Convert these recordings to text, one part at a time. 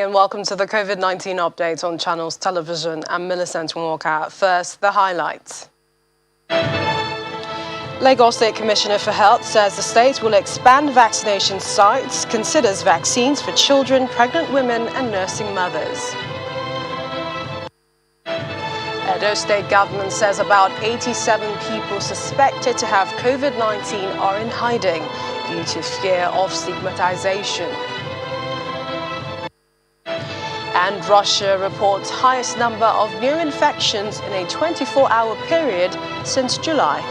and welcome to the COVID-19 update on Channels Television. I'm Millicent Walker. First, the highlights. Lagos State Commissioner for Health says the state will expand vaccination sites, considers vaccines for children, pregnant women and nursing mothers. Edo State government says about 87 people suspected to have COVID-19 are in hiding due to fear of stigmatization. And Russia reports highest number of new infections in a 24-hour period since July.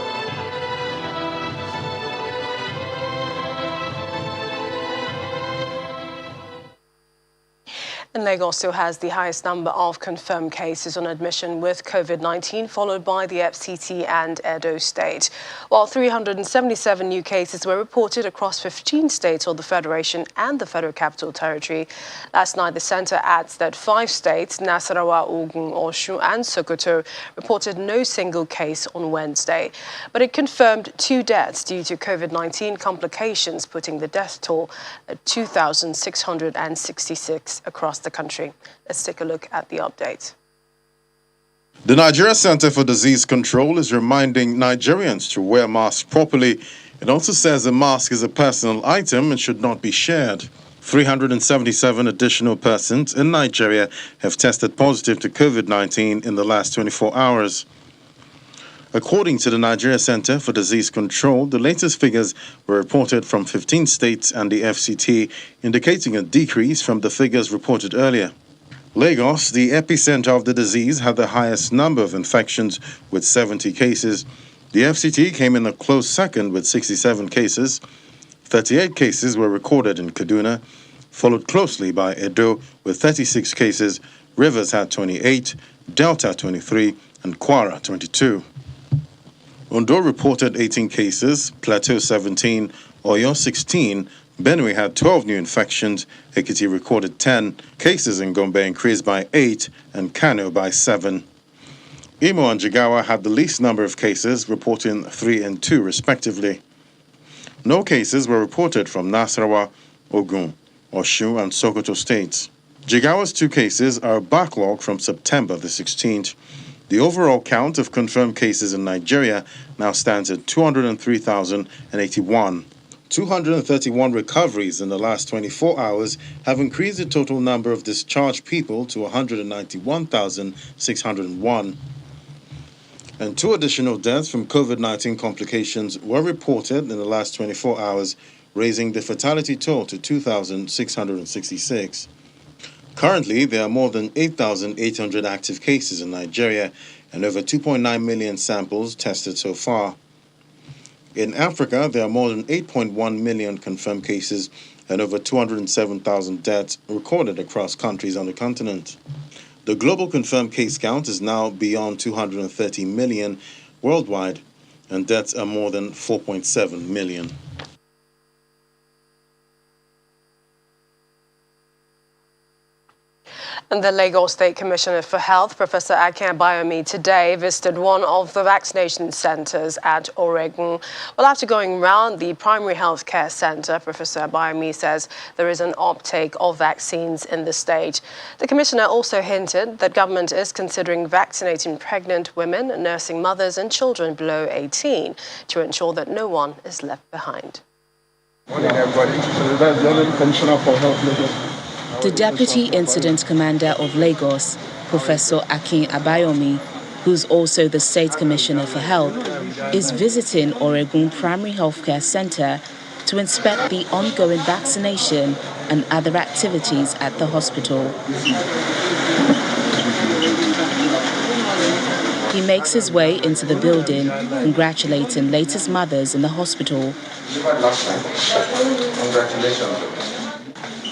And Lagos still has the highest number of confirmed cases on admission with COVID-19, followed by the FCT and Edo State. While 377 new cases were reported across 15 states of the Federation and the Federal Capital Territory. Last night, the center adds that 5 states, Nasarawa, Ogun, Osun and Sokoto, reported no single case on Wednesday. But it confirmed 2 deaths due to COVID-19 complications, putting the death toll at 2,666 across the country. Let's take a look at the update. The Nigeria Center for Disease Control is reminding Nigerians to wear masks properly. It also says a mask is a personal item and should not be shared. 377 additional persons in Nigeria have tested positive to COVID-19 in the last 24 hours. According to the Nigeria Center for Disease Control, the latest figures were reported from 15 states and the FCT, indicating a decrease from the figures reported earlier. Lagos, the epicenter of the disease, had the highest number of infections with 70 cases. The FCT came in a close second with 67 cases. 38 cases were recorded in Kaduna, followed closely by Edo with 36 cases. Rivers had 28, Delta 23, and Kwara 22. Ondo reported 18 cases, Plateau 17, Oyo 16, Benue had 12 new infections, Ekiti recorded 10, cases in Gombe increased by 8, and Kano by 7. Imo and Jigawa had the least number of cases, reporting 3 and 2 respectively. No cases were reported from Nasarawa, Ogun, Osun and Sokoto states. Jigawa's 2 cases are a backlog from September the 16th. The overall count of confirmed cases in Nigeria now stands at 203,081. 231 recoveries in the last 24 hours have increased the total number of discharged people to 191,601. And 2 additional deaths from COVID-19 complications were reported in the last 24 hours, raising the fatality toll to 2,666. Currently, there are more than 8,800 active cases in Nigeria and over 2.9 million samples tested so far. In Africa, there are more than 8.1 million confirmed cases and over 207,000 deaths recorded across countries on the continent. The global confirmed case count is now beyond 230 million worldwide, and deaths are more than 4.7 million. And the Lagos State Commissioner for Health, Professor Akin Abayomi, today visited one of the vaccination centers at Oregun. Well, after going around the primary health care center, Professor Abayomi says there is an uptake of vaccines in the state. The commissioner also hinted that government is considering vaccinating pregnant women, nursing mothers and children below 18 to ensure that no one is left behind. Morning, everybody. So that's the Commissioner for Health Lagos. The Deputy Incident Commander of Lagos, Professor Akin Abayomi, who's also the State Commissioner for Health, is visiting Oregun Primary Healthcare Center to inspect the ongoing vaccination and other activities at the hospital. He makes his way into the building, congratulating latest mothers in the hospital.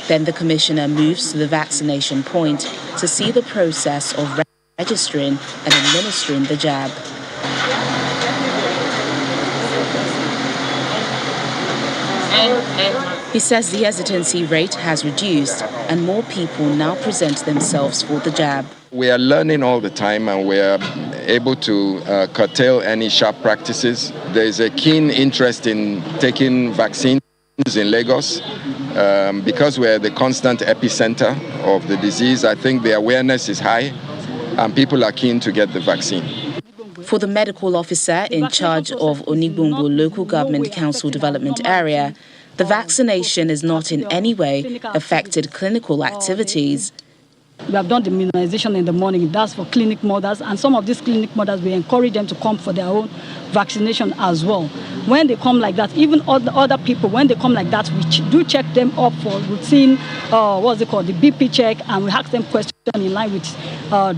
Then the commissioner moves to the vaccination point to see the process of registering and administering the jab. He says the hesitancy rate has reduced and more people now present themselves for the jab. We are learning all the time and we are able to curtail any sharp practices. There is a keen interest in taking vaccines in Lagos. Because we're the constant epicenter of the disease, I think the awareness is high and people are keen to get the vaccine. For the medical officer in charge of Onigbongbo Local Government Council Development Area, the vaccination is not in any way affected clinical activities. We have done the immunization in the morning. That's for clinic mothers, and some of these clinic mothers, we encourage them to come for their own vaccination as well. When they come like that, even other people, when they come like that, we do check them up for routine, the BP check, and we ask them questions in line with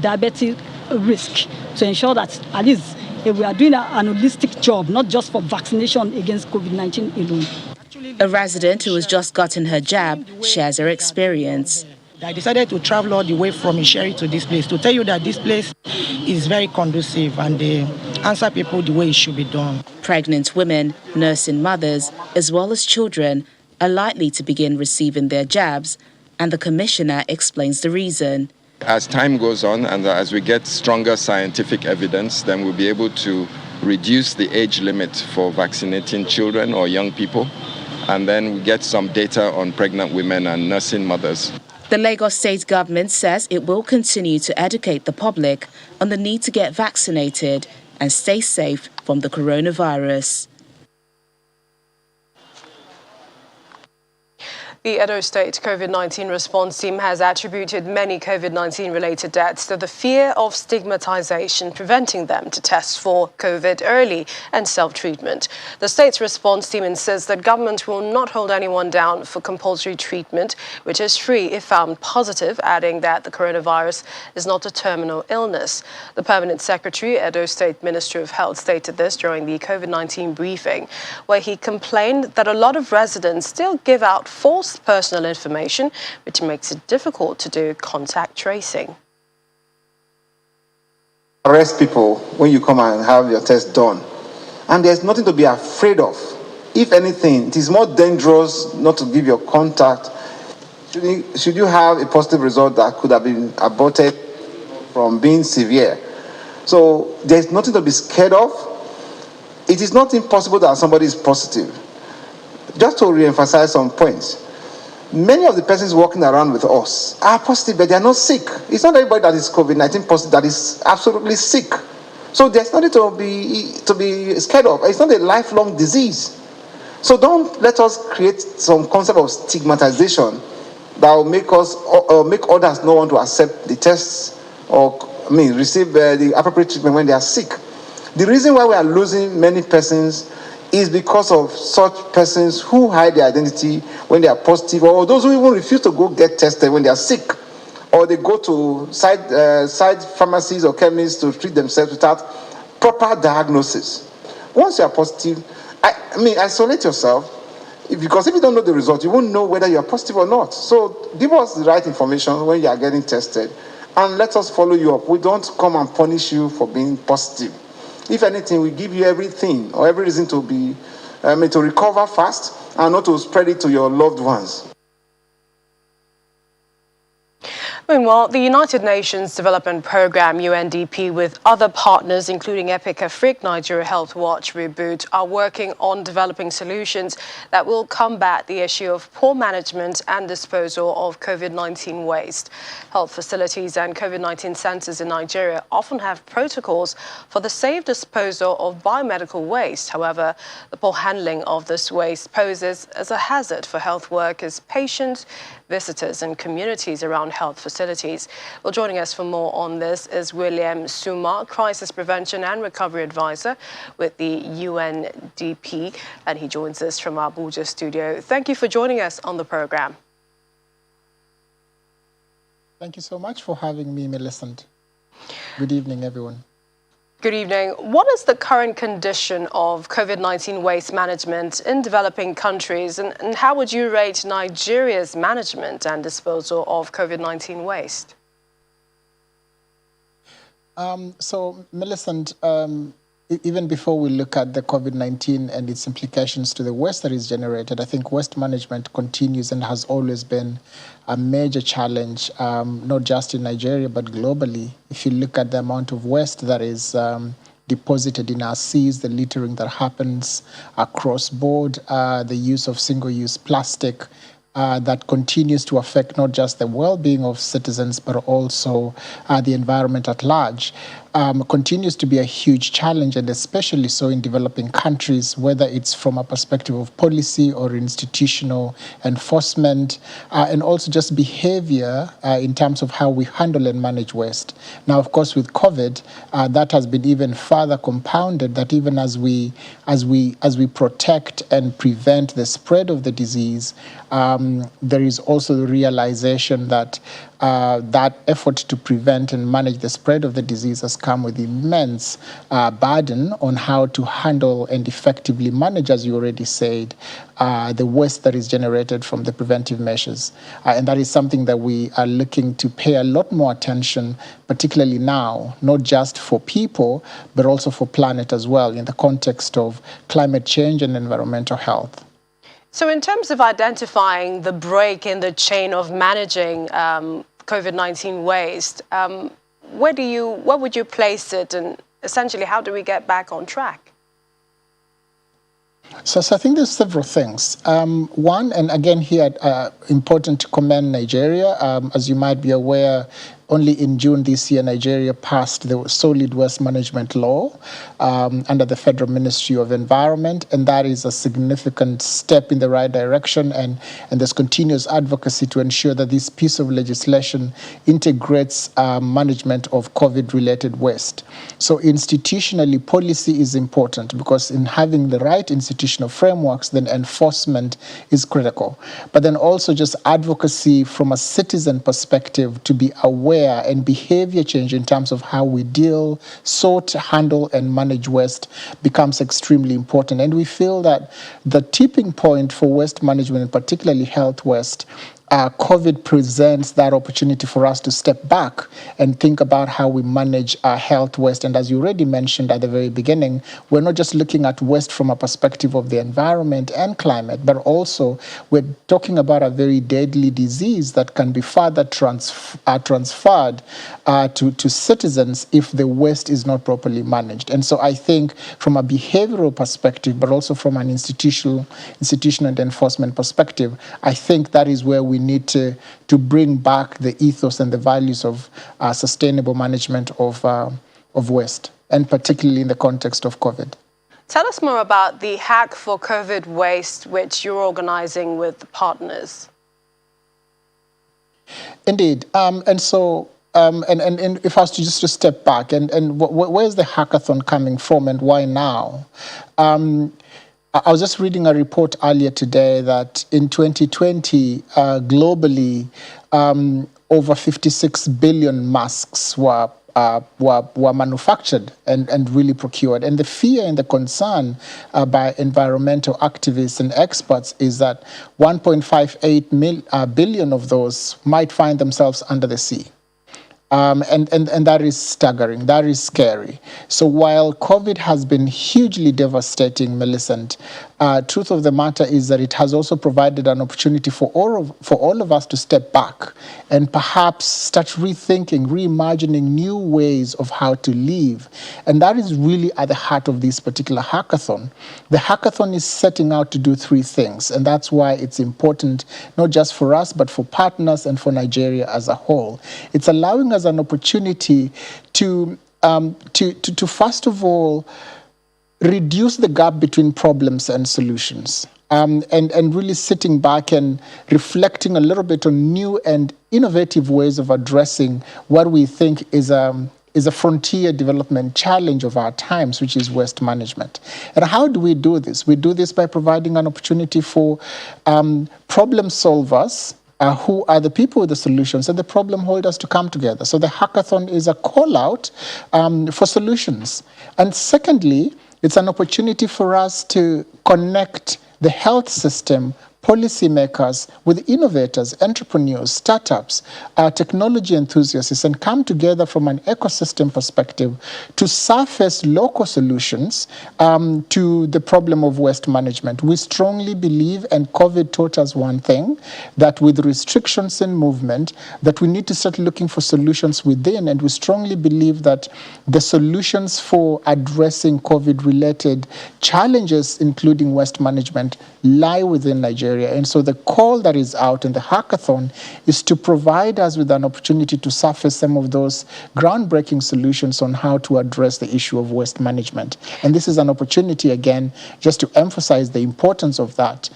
diabetes risk to ensure that at least we are doing an holistic job, not just for vaccination against COVID-19 alone. A resident who has just gotten her jab shares her experience. I decided to travel all the way from Isheri to this place to tell you that this place is very conducive and they answer people the way it should be done. Pregnant women, nursing mothers, as well as children are likely to begin receiving their jabs, and the commissioner explains the reason. As time goes on and as we get stronger scientific evidence, then we'll be able to reduce the age limit for vaccinating children or young people, and then we get some data on pregnant women and nursing mothers. The Lagos State government says it will continue to educate the public on the need to get vaccinated and stay safe from the coronavirus. The Edo State COVID-19 response team has attributed many COVID-19 related deaths to the fear of stigmatization, preventing them to test for COVID early and self-treatment. The state's response team insists that government will not hold anyone down for compulsory treatment, which is free if found positive, adding that the coronavirus is not a terminal illness. The permanent secretary, Edo State Ministry of Health, stated this during the COVID-19 briefing, where he complained that a lot of residents still give out false personal information, which makes it difficult to do contact tracing. Arrest people when you come and have your test done, and there's nothing to be afraid of. If anything, it is more dangerous not to give your contact. Should you have a positive result that could have been aborted from being severe. So there's nothing to be scared of. It is not impossible that somebody is positive. Just to re-emphasize some points, many of the persons walking around with us are positive, but they are not sick. It's not everybody that is COVID-19 positive that is absolutely sick. So there's nothing to be scared of. It's not a lifelong disease. So don't let us create some concept of stigmatization that will make us make others not want to accept the tests or receive the appropriate treatment when they are sick. The reason why we are losing many persons is because of such persons who hide their identity when they are positive, or those who even refuse to go get tested when they are sick, or they go to side pharmacies or chemists to treat themselves without proper diagnosis. Once you are positive, isolate yourself, because if you don't know the result, you won't know whether you are positive or not. So give us the right information when you are getting tested, and let us follow you up. We don't come and punish you for being positive. If anything, we give you everything or every reason to be to recover fast and not to spread it to your loved ones. Meanwhile, the United Nations Development Programme, UNDP, with other partners, including Epic Afrique, Nigeria Health Watch, Reboot, are working on developing solutions that will combat the issue of poor management and disposal of COVID-19 waste. Health facilities and COVID-19 centres in Nigeria often have protocols for the safe disposal of biomedical waste. However, the poor handling of this waste poses as a hazard for health workers, patients, visitors and communities around health facilities. Well, joining us for more on this is William Suma, Crisis Prevention and Recovery Advisor with the UNDP, and he joins us from our Abuja studio. Thank you for joining us on the program. Thank you so much for having me, Millicent. Good evening, everyone. Good evening. What is the current condition of COVID-19 waste management in developing countries, and how would you rate Nigeria's management and disposal of COVID-19 waste? So, Millicent, even before we look at the COVID-19 and its implications to the waste that is generated, I think waste management continues and has always been a major challenge, not just in Nigeria, but globally. If you look at the amount of waste that is deposited in our seas, the littering that happens across board, the use of single-use plastic, that continues to affect not just the well-being of citizens, but also the environment at large, continues to be a huge challenge, and especially so in developing countries, whether it's from a perspective of policy or institutional enforcement, and also just behavior in terms of how we handle and manage waste. Now, of course, with COVID, that has been even further compounded, that even as we protect and prevent the spread of the disease, there is also the realization that that effort to prevent and manage the spread of the disease has come with immense burden on how to handle and effectively manage, as you already said, the waste that is generated from the preventive measures. And that is something that we are looking to pay a lot more attention, particularly now, not just for people, but also for planet as well, in the context of climate change and environmental health. So in terms of identifying the break in the chain of managing COVID-19 waste, where would you place it, and essentially how do we get back on track? So I think there's several things. One, and again here, important to commend Nigeria. As you might be aware, only in June this year, Nigeria passed the solid waste management law under the Federal Ministry of Environment, and that is a significant step in the right direction, and there's continuous advocacy to ensure that this piece of legislation integrates management of COVID-related waste. So institutionally, policy is important, because in having the right institutional frameworks, then enforcement is critical. But then also just advocacy from a citizen perspective to be aware and behavior change in terms of how we deal, sort, handle, and manage waste becomes extremely important. And we feel that the tipping point for waste management, and particularly health waste, COVID presents that opportunity for us to step back and think about how we manage our health waste. And as you already mentioned at the very beginning, we're not just looking at waste from a perspective of the environment and climate, but also we're talking about a very deadly disease that can be further transferred to citizens if the waste is not properly managed. And so I think from a behavioral perspective, but also from an institutional and enforcement perspective, I think that is where we need to bring back the ethos and the values of sustainable management of waste, and particularly in the context of COVID. Tell us more about the Hack for COVID Waste, which you're organizing with partners. Indeed. And so if I was to just to step back, and where's the hackathon coming from, and why now? I was just reading a report earlier today that in 2020, globally, over 56 billion masks were manufactured and really procured. And the fear and the concern by environmental activists and experts is that 1.58 billion of those might find themselves under the sea. And that is staggering, that is scary. So while COVID has been hugely devastating, Millicent, truth of the matter is that it has also provided an opportunity for all of us to step back and perhaps start rethinking, reimagining new ways of how to live. And that is really at the heart of this particular hackathon. The hackathon is setting out to do three things, and that's why it's important, not just for us, but for partners and for Nigeria as a whole. It's allowing us an opportunity to first of all, reduce the gap between problems and solutions, and really sitting back and reflecting a little bit on new and innovative ways of addressing what we think is a frontier development challenge of our times, which is waste management. And how do we do this? We do this by providing an opportunity for problem solvers, who are the people with the solutions, and the problem holders to come together. So the hackathon is a call out for solutions. And secondly, it's an opportunity for us to connect the health system, policymakers, with innovators, entrepreneurs, startups, technology enthusiasts, and come together from an ecosystem perspective to surface local solutions to the problem of waste management. We strongly believe, and COVID taught us one thing, that with restrictions in movement, that we need to start looking for solutions within, and we strongly believe that the solutions for addressing COVID-related challenges, including waste management, lie within Nigeria area. And so the call that is out in the hackathon is to provide us with an opportunity to surface some of those groundbreaking solutions on how to address the issue of waste management. And this is an opportunity, again, just to emphasize the importance of that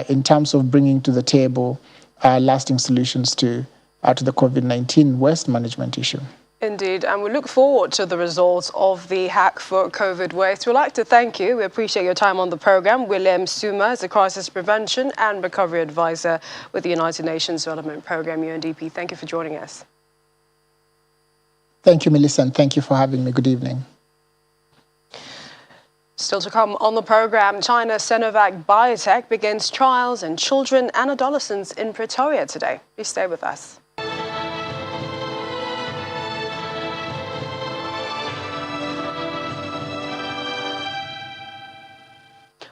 in terms of bringing to the table lasting solutions to the COVID-19 waste management issue. Indeed, and we look forward to the results of the hack for COVID waste. We'd like to thank you. We appreciate your time on the program. William Suma is a crisis prevention and recovery advisor with the United Nations Development Program, UNDP. Thank you for joining us. Thank you, Melissa, and thank you for having me. Good evening. Still to come on the program, China's Sinovac Biotech begins trials in children and adolescents in Pretoria today. Please stay with us.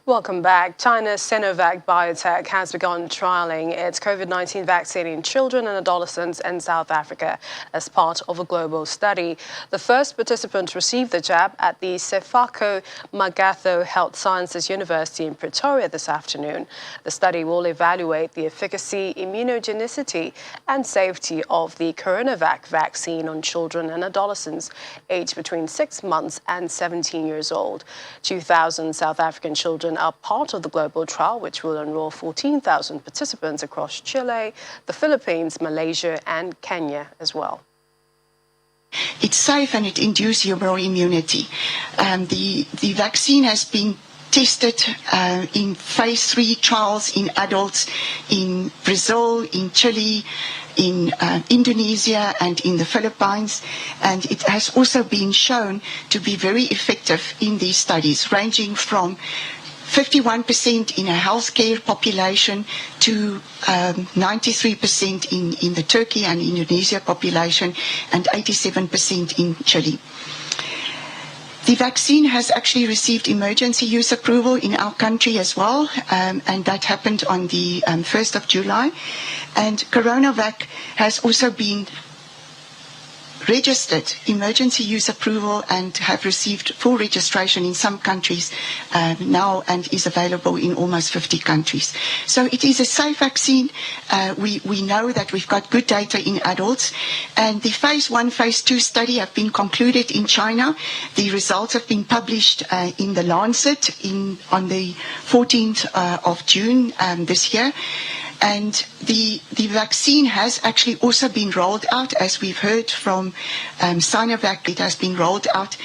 Welcome back. China's Sinovac Biotech has begun trialling its COVID-19 vaccine in children and adolescents in South Africa as part of a global study. The first participant received the jab at the Sefako Magatho Health Sciences University in Pretoria this afternoon. The study will evaluate the efficacy, immunogenicity and safety of the CoronaVac vaccine on children and adolescents aged between 6 months and 17 years old. 2,000 South African children are part of the global trial, which will enroll 14,000 participants across Chile, the Philippines, Malaysia, and Kenya as well. It's safe and it induces humoral immunity. The vaccine has been tested in phase 3 trials in adults in Brazil, in Chile, in Indonesia and in the Philippines, and it has also been shown to be very effective in these studies, ranging from 51% in a healthcare population to 93% in the Turkey and Indonesia population and 87% in Chile. The vaccine has actually received emergency use approval in our country as well, and that happened on the 1st of July. And CoronaVac has also been registered emergency use approval and have received full registration in some countries now and is available in almost 50 countries. So it is a safe vaccine. We know that we've got good data in adults, and the phase 1, phase 2 study have been concluded in China. The results have been published in the Lancet on the 14th of June this year. And the vaccine has actually also been rolled out, as we've heard from Sinovac. It has been rolled out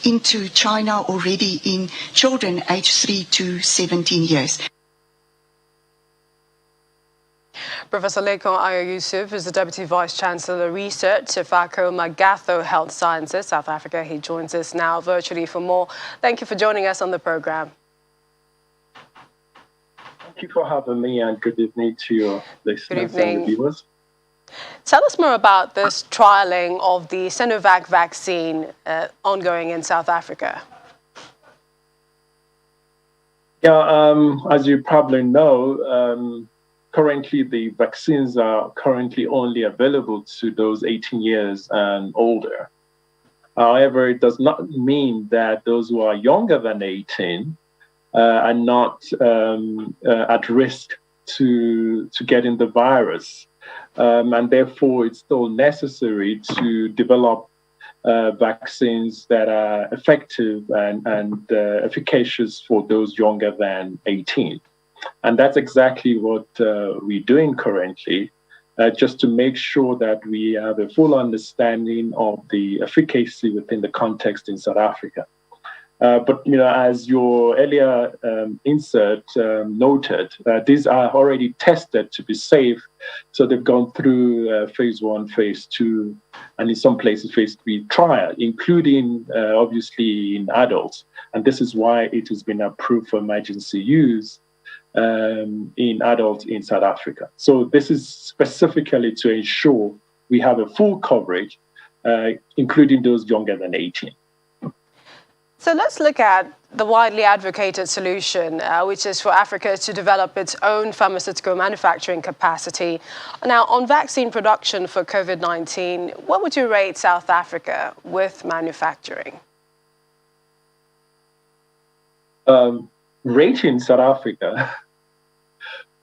into China already in children aged 3 to 17 years. Professor Lekon Ayo-Yusuf is the Deputy Vice Chancellor Research, Sefako Magatho Health Sciences, South Africa. He joins us now virtually for more. Thank you for joining us on the program. Thank you for having me, and good evening to your listeners and viewers. Tell us more about this trialing of the Sinovac vaccine ongoing in South Africa. Yeah, as you probably know, currently the vaccines are currently only available to those 18 years and older. However, it does not mean that those who are younger than 18 are not at risk to getting the virus. And therefore, it's still necessary to develop vaccines that are effective and efficacious for those younger than 18. And that's exactly what we're doing currently, just to make sure that we have a full understanding of the efficacy within the context in South Africa. But, you know, as your earlier insert noted, these are already tested to be safe. So they've gone through phase 1, phase 2, and in some places phase 3 trial, including obviously in adults. And this is why it has been approved for emergency use in adults in South Africa. So this is specifically to ensure we have a full coverage, including those younger than 18. So let's look at the widely advocated solution, which is for Africa to develop its own pharmaceutical manufacturing capacity. Now, on vaccine production for COVID-19, what would you rate South Africa with manufacturing? Rating South Africa,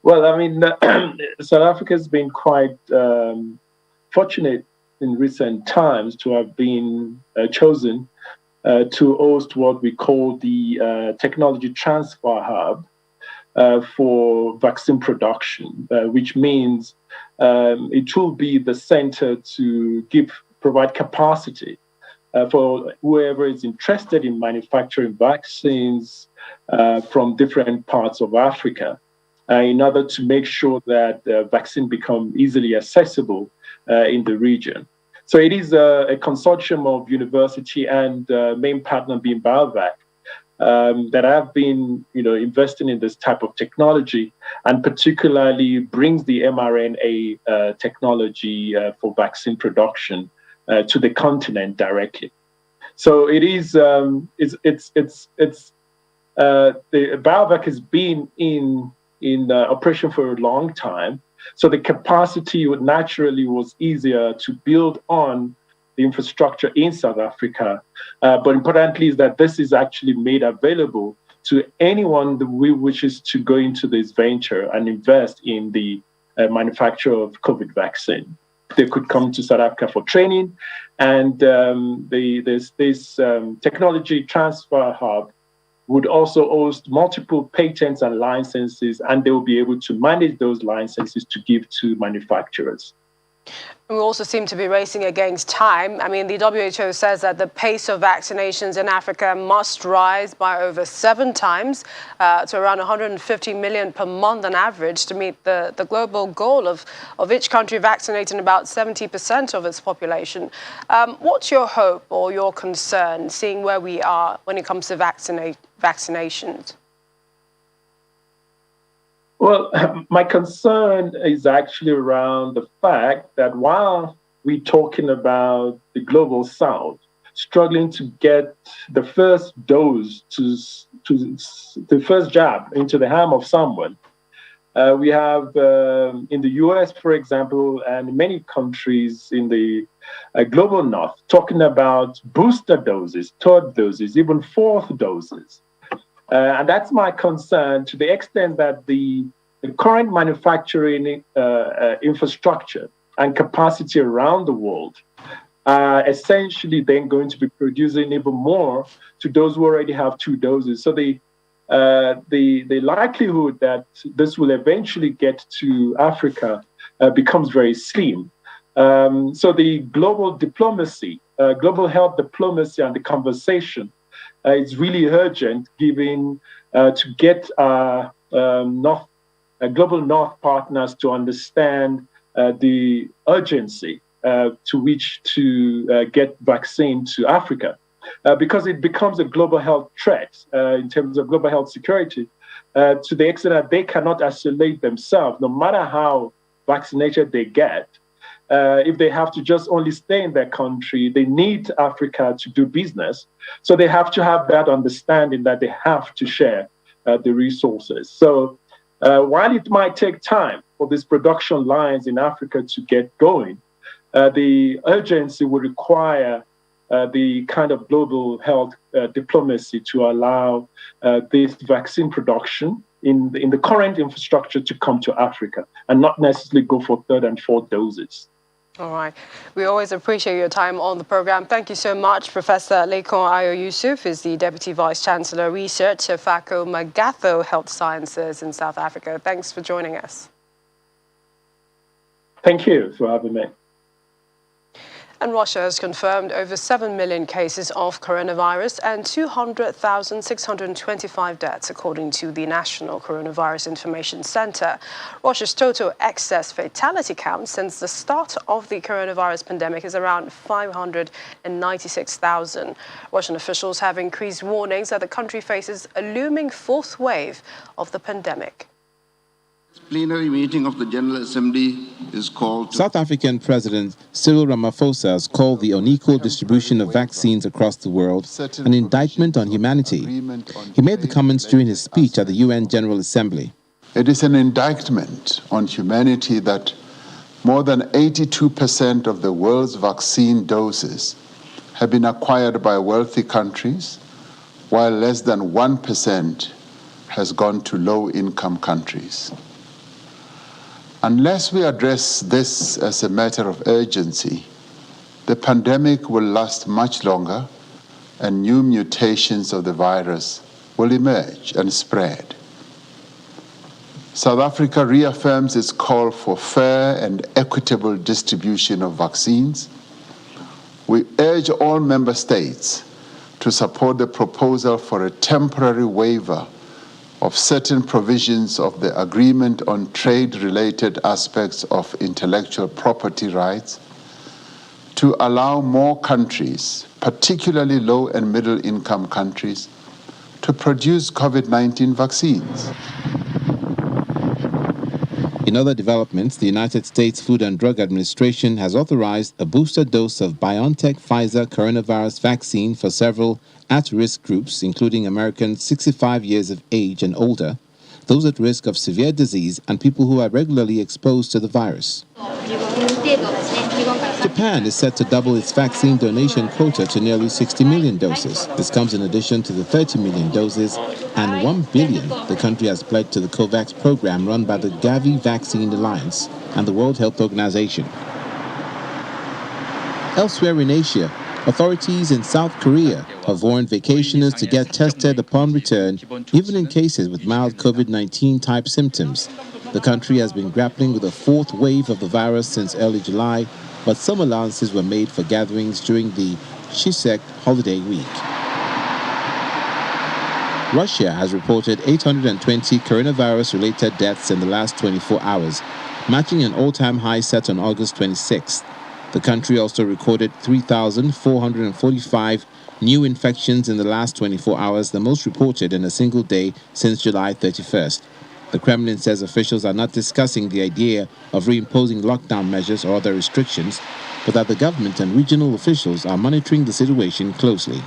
Well, I mean, South Africa has been quite fortunate in recent times to have been chosen to host what we call the Technology Transfer Hub for vaccine production, which means it will be the center to provide capacity for whoever is interested in manufacturing vaccines from different parts of Africa, in order to make sure that vaccine become easily accessible in the region. So it is a consortium of university and main partner being BioVac that have been, investing in this type of technology, and particularly brings the mRNA technology for vaccine production to the continent directly. So it is the BioVac has been in operation for a long time. So the capacity was easier to build on the infrastructure in South Africa. But importantly is that this is actually made available to anyone who wishes to go into this venture and invest in the manufacture of COVID vaccine. They could come to South Africa for training, and this technology transfer hub would also host multiple patents and licenses, and they will be able to manage those licenses to give to manufacturers. We also seem to be racing against time. I mean, the WHO says that the pace of vaccinations in Africa must rise by over 7 times to around 150 million per month on average to meet the global goal of each country vaccinating about 70% of its population. What's your hope or your concern, seeing where we are when it comes to vaccinations? Well, my concern is actually around the fact that while we're talking about the global south struggling to get the first dose to the first jab into the arm of someone, we have in the US, for example, and many countries in the global north talking about booster doses, 3rd doses, even 4th doses. And that's my concern, to the extent that the current manufacturing infrastructure and capacity around the world are essentially then going to be producing even more to those who already have 2 doses. So the likelihood that this will eventually get to Africa becomes very slim. So the global diplomacy, global health diplomacy and the conversation it's really urgent, given to get our global North partners to understand the urgency to which to get vaccine to Africa, because it becomes a global health threat in terms of global health security, to the extent that they cannot isolate themselves, no matter how vaccinated they get. If they have to just only stay in their country, they need Africa to do business. So they have to have that understanding that they have to share the resources. So while it might take time for these production lines in Africa to get going, the urgency will require the kind of global health diplomacy to allow this vaccine production in the current infrastructure to come to Africa and not necessarily go for 3rd and 4th doses. All right. We always appreciate your time on the program. Thank you so much. Professor Lekon Ayo Yusuf is the Deputy Vice Chancellor Research at FACO Magatho Health Sciences in South Africa. Thanks for joining us. Thank you for having me. And Russia has confirmed over 7 million cases of coronavirus and 200,625 deaths, according to the National Coronavirus Information Center. Russia's total excess fatality count since the start of the coronavirus pandemic is around 596,000. Russian officials have increased warnings that the country faces a looming 4th wave of the pandemic. Plenary meeting of the General Assembly is called. South African President Cyril Ramaphosa has called the unequal distribution of vaccines across the world an indictment on humanity. He made the comments during his speech at the UN General Assembly. It is an indictment on humanity that more than 82% of the world's vaccine doses have been acquired by wealthy countries, while less than 1% has gone to low-income countries. Unless we address this as a matter of urgency, the pandemic will last much longer and new mutations of the virus will emerge and spread. South Africa reaffirms its call for fair and equitable distribution of vaccines. We urge all member states to support the proposal for a temporary waiver of certain provisions of the Agreement on Trade-Related Aspects of Intellectual Property Rights to allow more countries, particularly low and middle-income countries, to produce COVID-19 vaccines. In other developments, the United States Food and Drug Administration has authorized a booster dose of BioNTech-Pfizer coronavirus vaccine for several at-risk groups, including Americans 65 years of age and older, those at risk of severe disease, and people who are regularly exposed to the virus. Japan is set to double its vaccine donation quota to nearly 60 million doses. This comes in addition to the 30 million doses and 1 billion the country has pledged to the COVAX program run by the Gavi Vaccine Alliance and the World Health Organization. Elsewhere in Asia, authorities in South Korea have warned vacationers to get tested upon return, even in cases with mild COVID-19 type symptoms. The country has been grappling with a fourth wave of the virus since early July, but some allowances were made for gatherings during the Chuseok holiday week. Russia has reported 820 coronavirus-related deaths in the last 24 hours, matching an all-time high set on August 26th. The country also recorded 3,445 new infections in the last 24 hours, the most reported in a single day since July 31st. The Kremlin says officials are not discussing the idea of reimposing lockdown measures or other restrictions, but that the government and regional officials are monitoring the situation closely.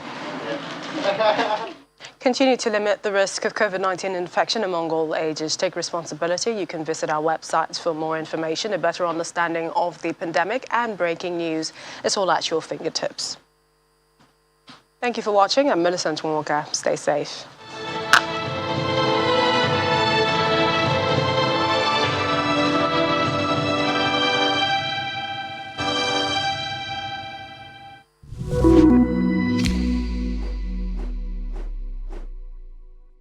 Continue to limit the risk of COVID-19 infection among all ages. Take responsibility. You can visit our websites for more information, a better understanding of the pandemic and breaking news. It's all at your fingertips. Thank you for watching. I'm Millicent Walker. Stay safe.